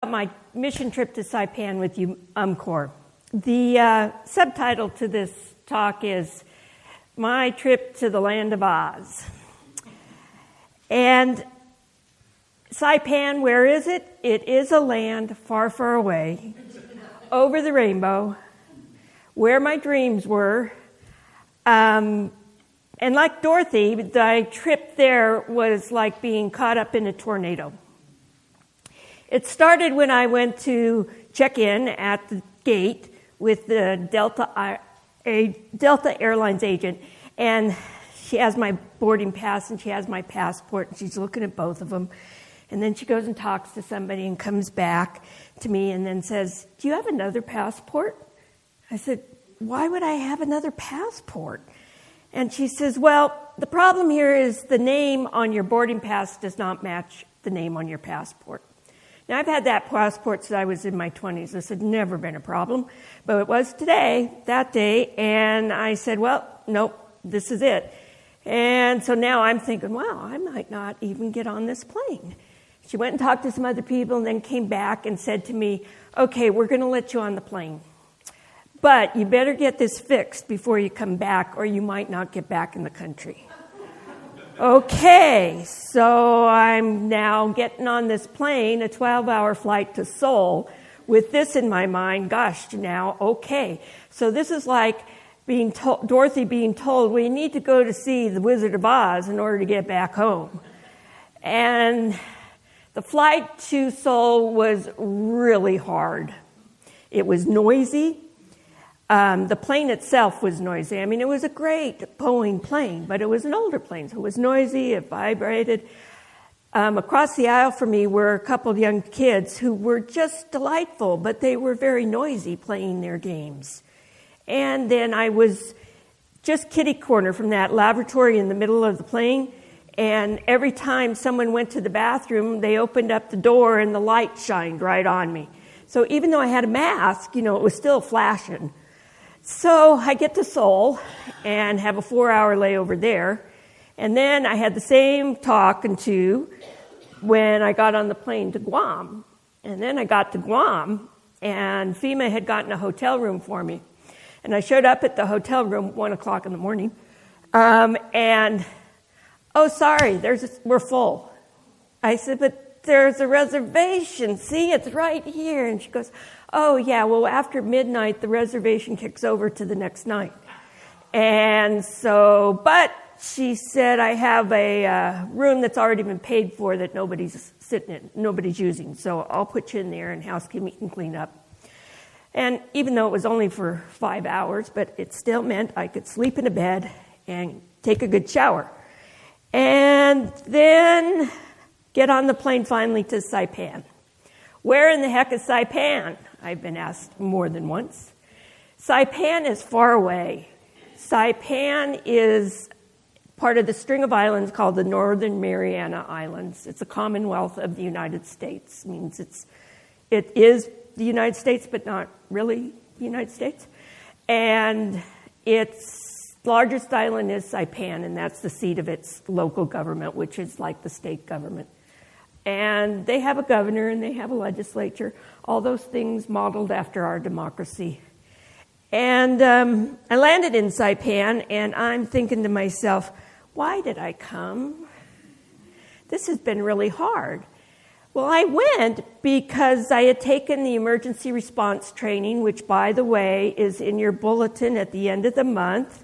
My mission trip to Saipan with you, UMCOR. The subtitle to this talk is My Trip to the Land of Oz. And Saipan, where is it? It is a land far, far away, over the rainbow, where my dreams were. And like Dorothy, the trip there was like being caught up in a tornado. It started when I went to check in at the gate with the Delta Airlines agent, and she has my boarding pass and she has my passport, and she's looking at both of them. And then she goes and talks to somebody and comes back to me and then says, "Do you have another passport?" I said, "Why would I have another passport?" And she says, "Well, the problem here is the name on your boarding pass does not match the name on your passport." Now, I've had that passport since I was in my 20s. This had never been a problem. But it was that day, and I said, well, nope, this is it. And so now I'm thinking, wow, I might not even get on this plane. She went and talked to some other people and then came back and said to me, okay, we're going to let you on the plane. But you better get this fixed before you come back, or you might not get back in the country. Okay, so I'm now getting on this plane, a 12-hour flight to Seoul, with this in my mind, gosh, now, okay. So this is like Dorothy being told, well, you need to go to see the Wizard of Oz in order to get back home. And the flight to Seoul was really hard. It was noisy. The plane itself was noisy. I mean, it was a great Boeing plane, but it was an older plane, so it was noisy, it vibrated. Across the aisle from me were a couple of young kids who were just delightful, but they were very noisy playing their games. And then I was just kitty corner from that lavatory in the middle of the plane, and every time someone went to the bathroom, they opened up the door and the light shined right on me. So even though I had a mask, it was still flashing. So I get to Seoul and have a 4-hour layover there. And then I had the same talking to when I got on the plane to Guam. And then I got to Guam, and FEMA had gotten a hotel room for me. And I showed up at the hotel room 1 o'clock in the morning. And, oh, sorry, we're full. I said, but there's a reservation. See, it's right here. And she goes, oh, yeah, well, after midnight, the reservation kicks over to the next night. And so, but she said, I have a room that's already been paid for that nobody's sitting in, nobody's using. So I'll put you in there and housekeeping and clean up. And even though it was only for 5 hours, but it still meant I could sleep in a bed and take a good shower. And then get on the plane finally to Saipan. Where in the heck is Saipan? I've been asked more than once. Saipan is far away. Saipan is part of the string of islands called the Northern Mariana Islands. It's a commonwealth of the United States. It means it is the United States, but not really the United States. And its largest island is Saipan, and that's the seat of its local government, which is like the state government. And they have a governor and they have a legislature, all those things modeled after our democracy. And I landed in Saipan, and I'm thinking to myself, why did I come? This has been really hard. Well, I went because I had taken the emergency response training, which, by the way, is in your bulletin at the end of the month.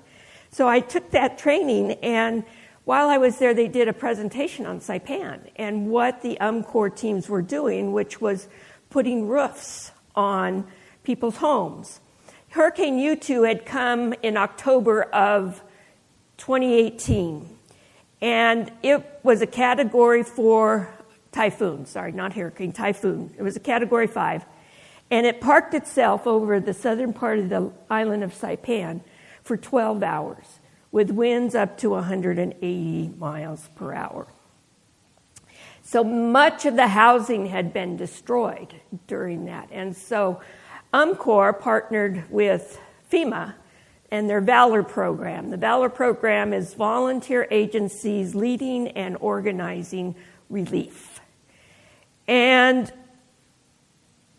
So I took that training, and while I was there, they did a presentation on Saipan and what the UMCOR teams were doing, which was putting roofs on people's homes. Hurricane U2 had come in October of 2018, and it was a Category 4 typhoon. Sorry, not hurricane, typhoon. It was a Category 5, and it parked itself over the southern part of the island of Saipan for 12 hours. With winds up to 180 miles per hour. So much of the housing had been destroyed during that. And so UMCOR partnered with FEMA and their Valor program. The Valor program is volunteer agencies leading and organizing relief. And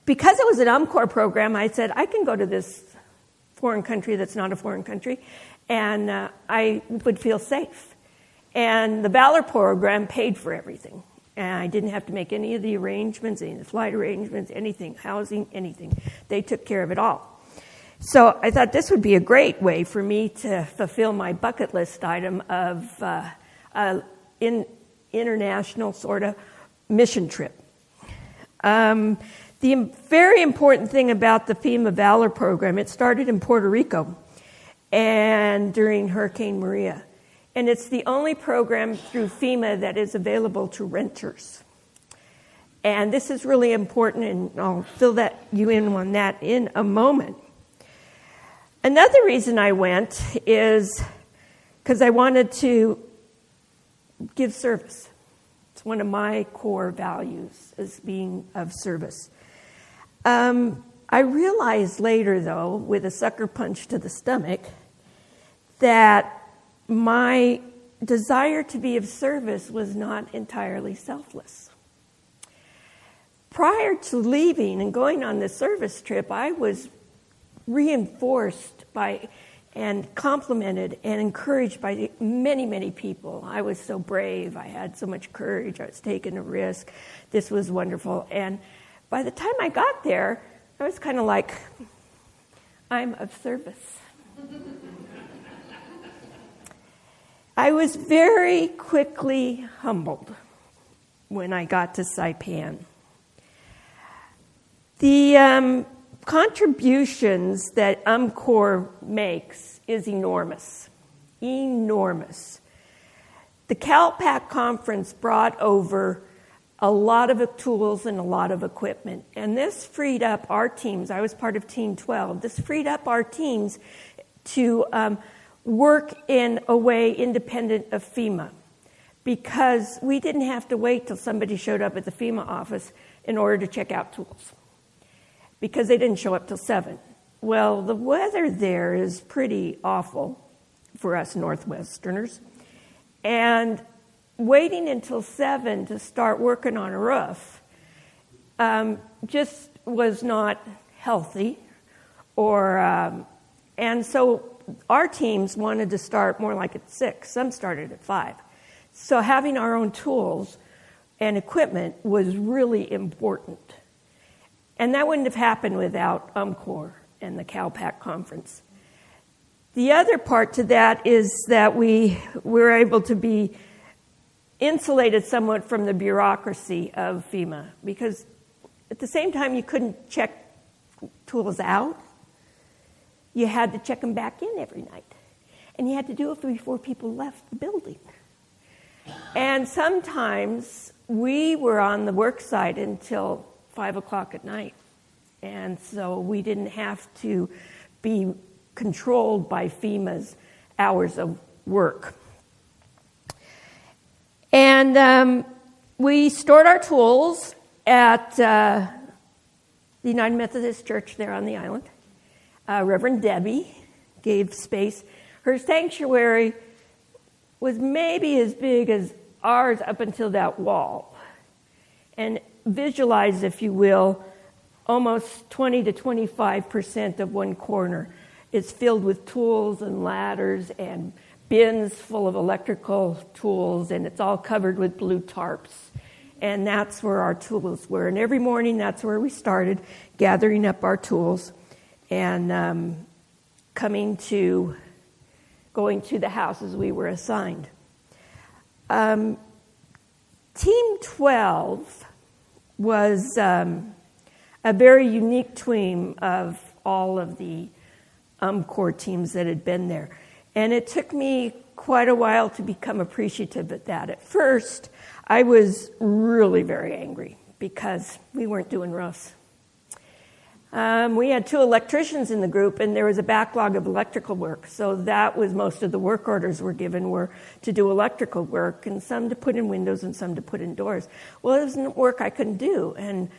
because it was an UMCOR program, I said, I can go to this foreign country that's not a foreign country, and I would feel safe. And the Valor program paid for everything. And I didn't have to make any of the arrangements, any of the flight arrangements, anything, housing, anything. They took care of it all. So I thought this would be a great way for me to fulfill my bucket list item of international sort of mission trip. The very important thing about the FEMA Valor program, it started in Puerto Rico and during Hurricane Maria. And it's the only program through FEMA that is available to renters. And this is really important, and I'll fill you in on that in a moment. Another reason I went is because I wanted to give service. It's one of my core values, is being of service. I realized later, though, with a sucker punch to the stomach, that my desire to be of service was not entirely selfless. Prior to leaving and going on this service trip, I was reinforced by and complimented and encouraged by many, many people. I was so brave. I had so much courage. I was taking a risk. This was wonderful. And by the time I got there, I was kind of like, I'm of service. I was very quickly humbled when I got to Saipan. The contributions that UMCOR makes is enormous. Enormous. The CalPAC conference brought over a lot of tools and a lot of equipment. And this freed up our teams. I was part of Team 12. This freed up our teams to work in a way independent of FEMA, because we didn't have to wait till somebody showed up at the FEMA office in order to check out tools, because they didn't show up till 7. Well, the weather there is pretty awful for us Northwesterners, and waiting until 7 to start working on a roof just was not healthy, and so our teams wanted to start more like at 6. Some started at 5. So having our own tools and equipment was really important. And that wouldn't have happened without UMCOR and the CalPAC conference. The other part to that is that we were able to be insulated somewhat from the bureaucracy of FEMA, because at the same time you couldn't check tools out, you had to check them back in every night. And you had to do it before people left the building. And sometimes we were on the work site until 5 o'clock at night. And so we didn't have to be controlled by FEMA's hours of work. And we stored our tools at the United Methodist Church there on the island. Reverend Debbie gave space. Her sanctuary was maybe as big as ours up until that wall. And visualize, if you will, almost 20 to 25% of one corner is filled with tools and ladders and bins full of electrical tools, and it's all covered with blue tarps. And that's where our tools were. And every morning, that's where we started gathering up our tools and going to the houses we were assigned. Team 12 was a very unique team of all of the UMCOR teams that had been there. And it took me quite a while to become appreciative of that. At first, I was really very angry because we weren't doing roofs. We had 2 electricians in the group, and there was a backlog of electrical work. So that was most of the work orders were given were to do electrical work, and some to put in windows and some to put in doors. Well, it was work I couldn't do. And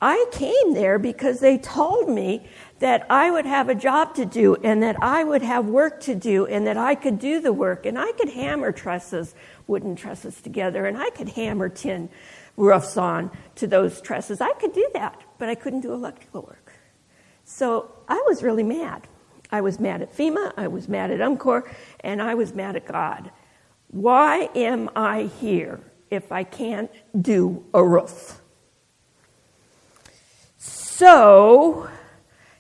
I came there because they told me that I would have a job to do and that I would have work to do and that I could do the work. And I could hammer trusses, wooden trusses together, and I could hammer tin roofs on to those trusses. I could do that. but I couldn't do electrical work. So I was really mad. I was mad at FEMA, I was mad at UMCOR, and I was mad at God. Why am I here if I can't do a roof? So,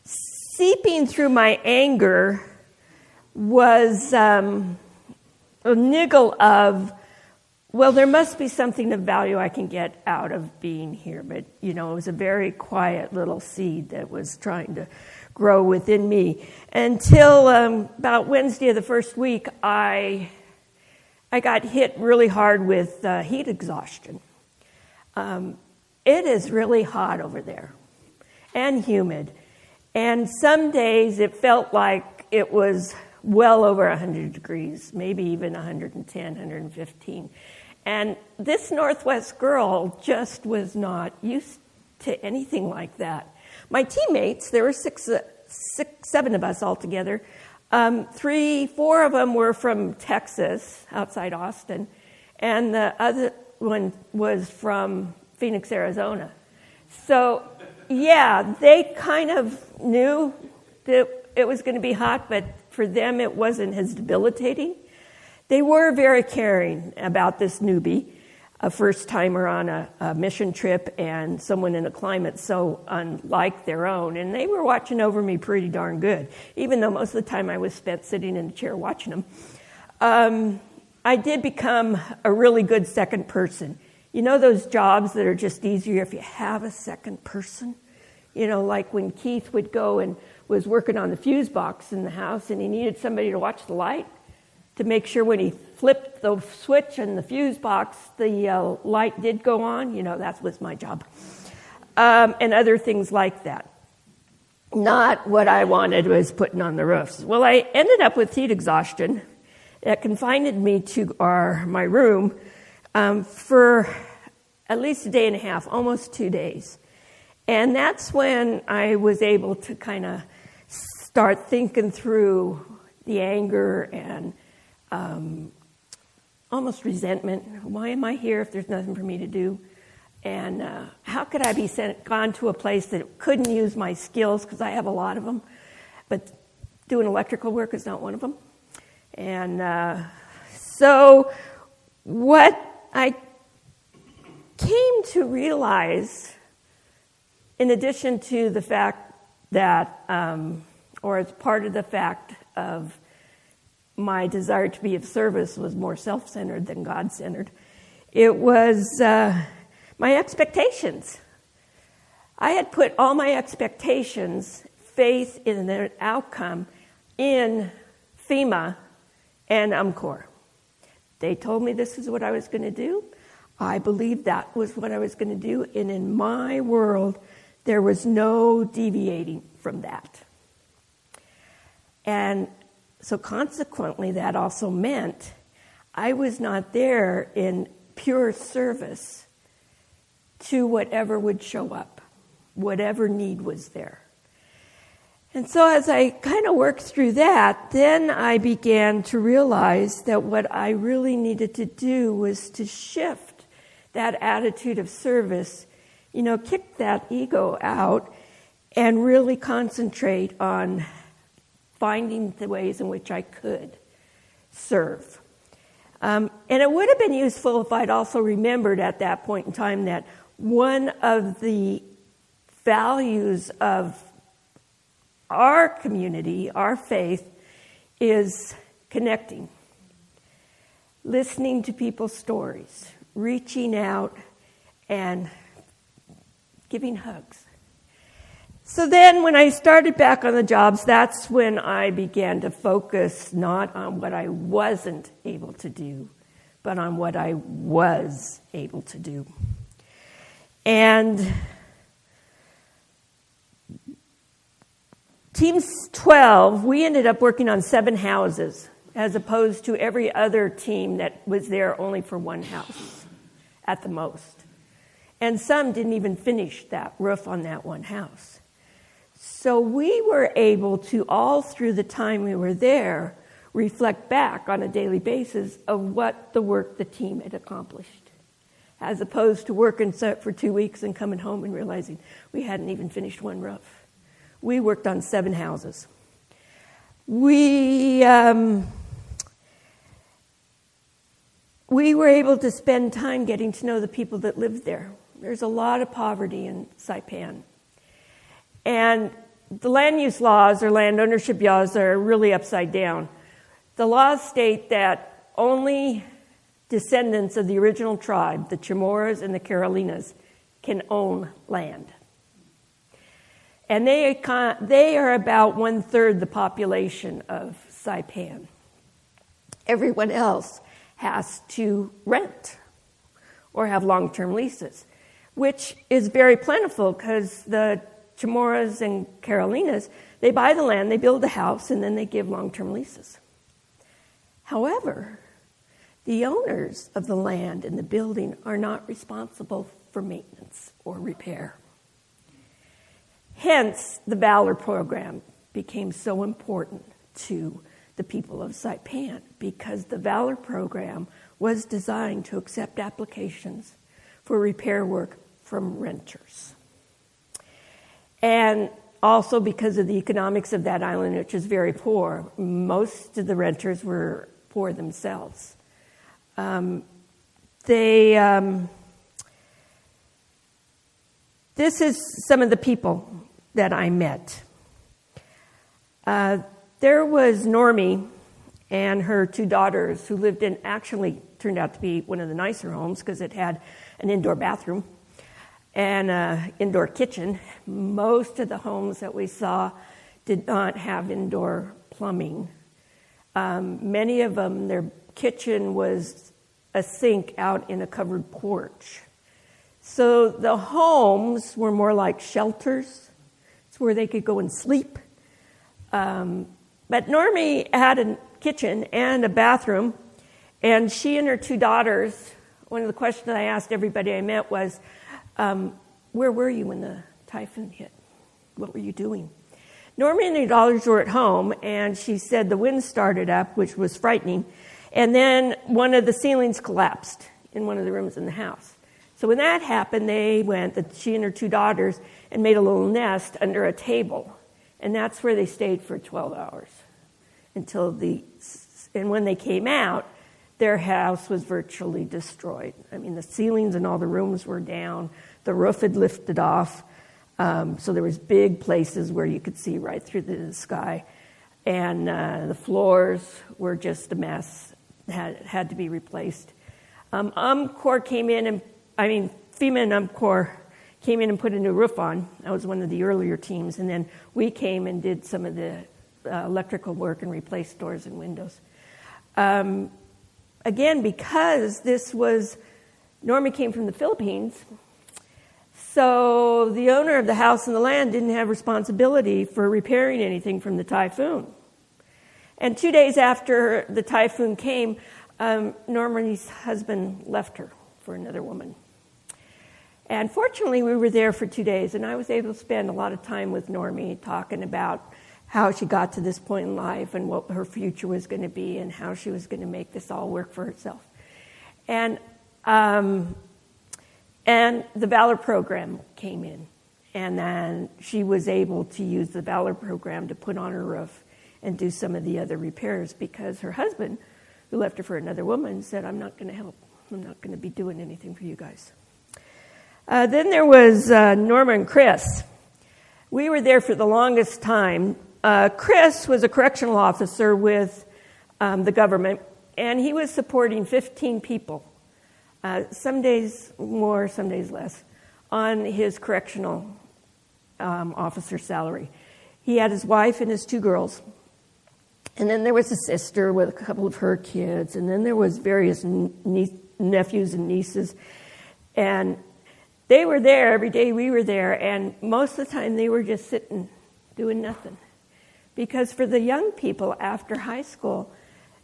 seeping through my anger was a niggle of, well, there must be something of value I can get out of being here. But, it was a very quiet little seed that was trying to grow within me. Until about Wednesday of the first week, I got hit really hard with heat exhaustion. It is really hot over there and humid. And some days it felt like it was well over 100 degrees, maybe even 110, 115. And this Northwest girl just was not used to anything like that. My teammates, there were seven of us altogether. 4 of them were from Texas, outside Austin, and the other one was from Phoenix, Arizona. So, yeah, they kind of knew that it was going to be hot, but for them it wasn't as debilitating. They were very caring about this newbie, a first-timer on a mission trip and someone in a climate so unlike their own. And they were watching over me pretty darn good, even though most of the time I was spent sitting in a chair watching them. I did become a really good second person. Those jobs that are just easier if you have a second person? Like when Keith would go and was working on the fuse box in the house and he needed somebody to watch the light to make sure when he flipped the switch in the fuse box, the light did go on. That was my job. And other things like that. Not what I wanted was putting on the roofs. Well, I ended up with heat exhaustion. It confined me to my room for at least a day and a half, almost 2 days. And that's when I was able to kind of start thinking through the anger and almost resentment. Why am I here if there's nothing for me to do? And how could I be gone to a place that couldn't use my skills, because I have a lot of them, but doing electrical work is not one of them. And so what I came to realize, in addition to the fact that, or as part of the fact of my desire to be of service was more self-centered than God-centered, it was my expectations. I had put all my expectations, faith in an outcome, in FEMA and UMCOR. They told me this is what I was going to do. I believed that was what I was going to do. And in my world, there was no deviating from that. And so consequently, that also meant I was not there in pure service to whatever would show up, whatever need was there. And so as I kind of worked through that, then I began to realize that what I really needed to do was to shift that attitude of service, kick that ego out and really concentrate on finding the ways in which I could serve. And it would have been useful if I'd also remembered at that point in time that one of the values of our community, our faith, is connecting, listening to people's stories, reaching out, and giving hugs. So then when I started back on the jobs, that's when I began to focus not on what I wasn't able to do, but on what I was able to do. And Team 12, we ended up working on 7 houses, as opposed to every other team that was there only for 1 house at the most. And some didn't even finish that roof on that 1 house. So we were able to, all through the time we were there, reflect back on a daily basis of what the work the team had accomplished. as opposed to working for 2 weeks and coming home and realizing we hadn't even finished one roof. We worked on 7 houses. We were able to spend time getting to know the people that lived there. There's a lot of poverty in Saipan. And the land use laws or land ownership laws are really upside down. The laws state that only descendants of the original tribe, the Chamorros and the Carolinas, can own land. And they are about 1/3 the population of Saipan. Everyone else has to rent or have long-term leases, which is very plentiful because the Chamorros and Carolinas, they buy the land, they build the house, and then they give long-term leases. However, the owners of the land and the building are not responsible for maintenance or repair. Hence, the Valor program became so important to the people of Saipan because the Valor program was designed to accept applications for repair work from renters. And also because of the economics of that island, which is very poor, most of the renters were poor themselves. This is some of the people that I met. There was Normie and her 2 daughters who lived in, actually turned out to be one of the nicer homes because it had an indoor bathroom and an indoor kitchen. Most of the homes that we saw did not have indoor plumbing. Many of them, their kitchen was a sink out in a covered porch. So the homes were more like shelters. It's where they could go and sleep. But Normie had a kitchen and a bathroom, and she and her 2 daughters, one of the questions I asked everybody I met was, where were you when the typhoon hit? What were you doing? Normie and her daughters were at home, and she said the wind started up, which was frightening, and then one of the ceilings collapsed in one of the rooms in the house. So when that happened, she and her 2 daughters, and made a little nest under a table. And that's where they stayed for 12 hours and when they came out, their house was virtually destroyed. I mean, the ceilings in all the rooms were down. The roof had lifted off. So there was big places where you could see right through the sky. And the floors were just a mess, had to be replaced. FEMA and UMCOR came in and put a new roof on. That was one of the earlier teams. And then we came and did some of the electrical work and replaced doors and windows. Again, because Normie came from the Philippines, so the owner of the house and the land didn't have responsibility for repairing anything from the typhoon. And 2 days after the typhoon came, Normie's husband left her for another woman. And fortunately, we were there for 2 days, and I was able to spend a lot of time with Normie talking about how she got to this point in life and what her future was going to be and how she was going to make this all work for herself. And the Valor program came in, and then she was able to use the Valor program to put on her roof and do some of the other repairs because her husband, who left her for another woman, said, I'm not going to help. I'm not going to be doing anything for you guys. Then there was Norma and Chris. We were there for the longest time. Chris was a correctional officer with the government, and he was supporting 15 people, some days more, some days less, on his correctional officer salary. He had his wife and his 2 girls, and then there was a sister with a couple of her kids, and then there was various nephews and nieces, and they were there every day we were there, and most of the time they were just sitting, doing nothing. Because for the young people after high school,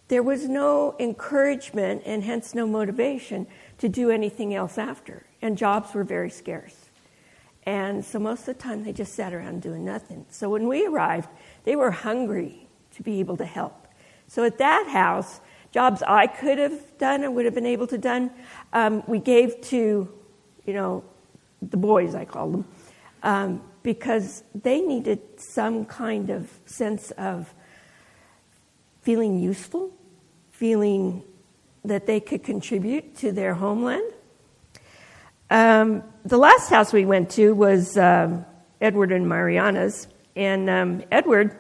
there was no encouragement and hence no motivation to do anything else after. And jobs were very scarce. And so most of the time they just sat around doing nothing. So when we arrived, they were hungry to be able to help. So at that house, jobs I could have done and would have been able to done, we gave to, the boys, I call them, because they needed some kind of sense of feeling useful, feeling that they could contribute to their homeland. The last house we went to was Edward and Mariana's, and Edward,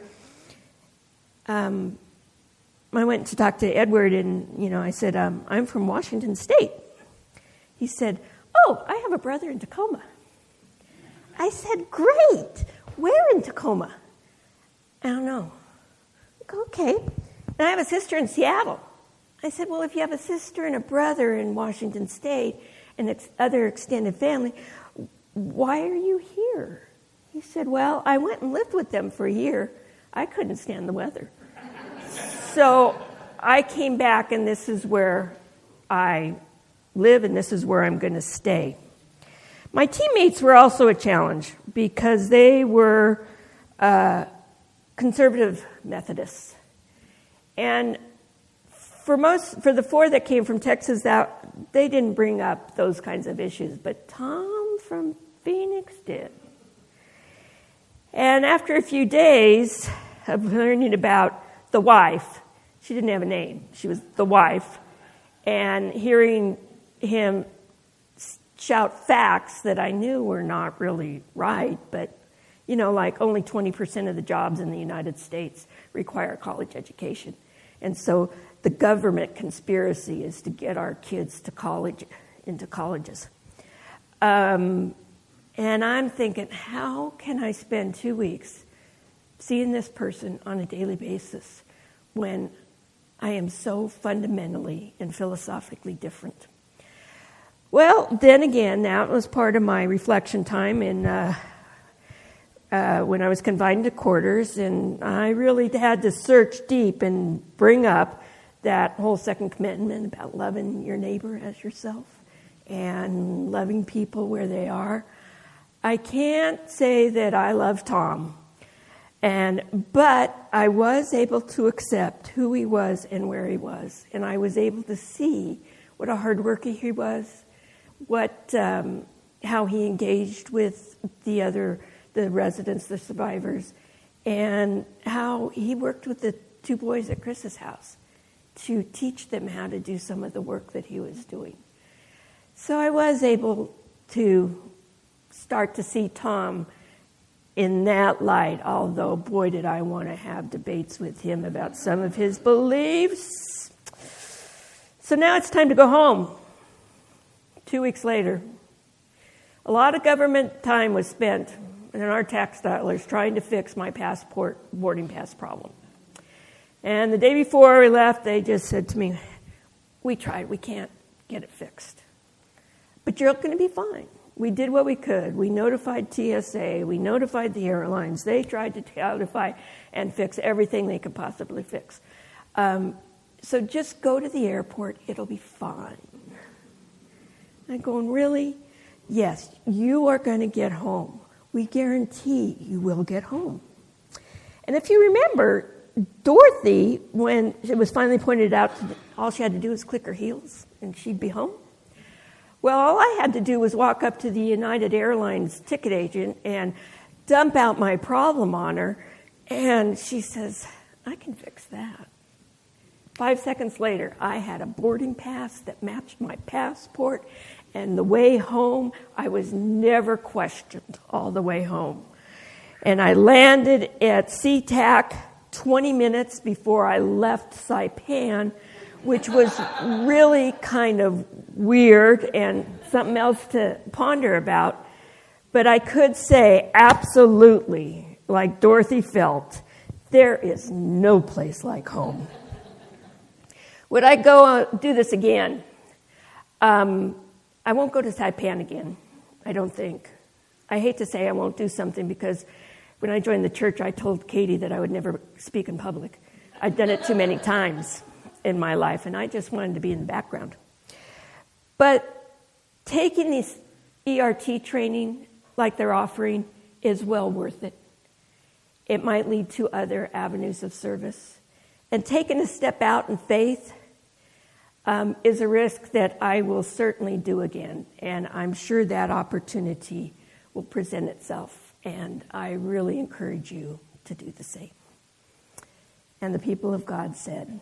I went to talk to Edward, and, I said, I'm from Washington State. He said, oh, I have a brother in Tacoma. I said, great. Where in Tacoma? I don't know. Okay. And I have a sister in Seattle. I said, well, if you have a sister and a brother in Washington State and other extended family, why are you here? He said, well, I went and lived with them for a year. I couldn't stand the weather. So I came back, and this is where I live, and this is where I'm going to stay. My teammates were also a challenge because they were conservative Methodists. And for the 4 that came from Texas, they didn't bring up those kinds of issues, but Tom from Phoenix did. And after a few days of learning about the wife, she didn't have a name, she was the wife, and hearing him shout facts that I knew were not really right, but, like only 20% of the jobs in the United States require a college education. And so the government conspiracy is to get our kids into colleges. And I'm thinking, how can I spend 2 weeks seeing this person on a daily basis when I am so fundamentally and philosophically different? Well, then again, that was part of my reflection time when I was confined to quarters, and I really had to search deep and bring up that whole second commandment about loving your neighbor as yourself and loving people where they are. I can't say that I love Tom, but I was able to accept who he was and where he was, and I was able to see what a hard worker he was, how he engaged with the residents, the survivors, and how he worked with the 2 boys at Chris's house to teach them how to do some of the work that he was doing. So I was able to start to see Tom in that light, although, boy, did I want to have debates with him about some of his beliefs. So now it's time to go home. 2 weeks later, a lot of government time was spent and our tax dollars trying to fix my boarding pass problem. And the day before we left, they just said to me, we tried, we can't get it fixed. But you're going to be fine. We did what we could. We notified TSA. We notified the airlines. They tried to notify and fix everything they could possibly fix. So just go to the airport. It'll be fine. I'm going, really? Yes, you are going to get home. We guarantee you will get home. And if you remember, Dorothy, when it was finally pointed out, all she had to do was click her heels and she'd be home. Well, all I had to do was walk up to the United Airlines ticket agent and dump out my problem on her, and she says, I can fix that. 5 seconds later, I had a boarding pass that matched my passport, and the way home, I was never questioned all the way home. And I landed at SeaTac 20 minutes before I left Saipan, which was really kind of weird and something else to ponder about. But I could say absolutely, like Dorothy felt, there is no place like home. Would I go do this again? I won't go to Saipan again, I don't think. I hate to say I won't do something because when I joined the church, I told Katie that I would never speak in public. I'd done it too many times in my life, and I just wanted to be in the background. But taking this ERT training like they're offering is well worth it. It might lead to other avenues of service. And taking a step out in faith is a risk that I will certainly do again. And I'm sure that opportunity will present itself. And I really encourage you to do the same. And the people of God said,